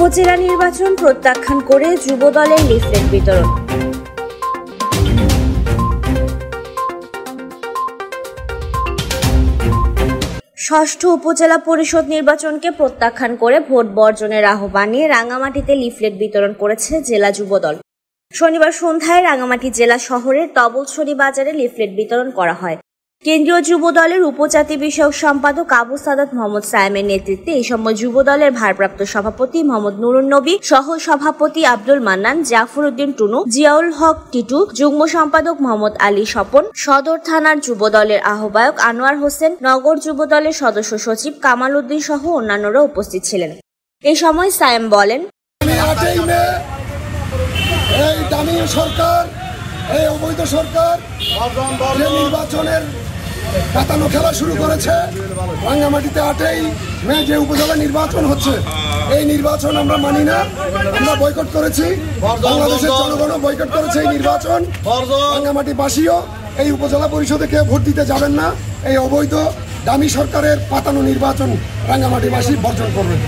উপজেলা নির্বাচন প্রত্যাখ্যান করে যুবদলের লিফলেট বিতরণ। ষষ্ঠ উপজেলা পরিষদ নির্বাচনকে প্রত্যাখ্যান করে ভোট বর্জনের আহ্বান নিয়ে রাঙ্গামাটিতে লিফলেট বিতরণ করেছে জেলা যুবদল। শনিবার সন্ধ্যায় রাঙ্গামাটি জেলা শহরের তবলছড়ি বাজারে লিফলেট বিতরণ করা হয়। কেন্দ্রীয় যুবদলের উপজাতি বিষয়ক সম্পাদক আবু সাদাত মোহাম্মদ সায়েমের নেতৃত্বে এই সময় যুবদলের ভারপ্রাপ্ত সভাপতি মোহাম্মদ নুরুন নবী, সহ সভাপতি আব্দুল মান্নান, জাফর উদ্দিন টুনু, জিয়াউল হক টিটু, যুগ্ম সম্পাদক মোহাম্মদ আলী স্বপন, সদর থানার যুবদলের আহ্বায়ক আনোয়ার হোসেন, নগর যুবদলের সদস্য সচিব কামাল উদ্দিন সহ অন্যান্যরা উপস্থিত ছিলেন। এই সময় সায়েম বলেন, এই অবৈধ সরকার নির্বাচনের পাতানো খেলা শুরু করেছে। রাঙ্গামাটিতে 8ই মে যে উপজেলা নির্বাচন হচ্ছে, এই নির্বাচন আমরা মানি না, আমরা বয়কট করেছি। বাংলাদেশের জনগণও বয়কট করেছে এই নির্বাচন। রাঙ্গামাটিবাসীও এই উপজেলা পরিষদে কেউ ভোট দিতে যাবেন না। এই অবৈধ দামি সরকারের পাতানো নির্বাচন রাঙ্গামাটিবাসী বর্জন করবেন।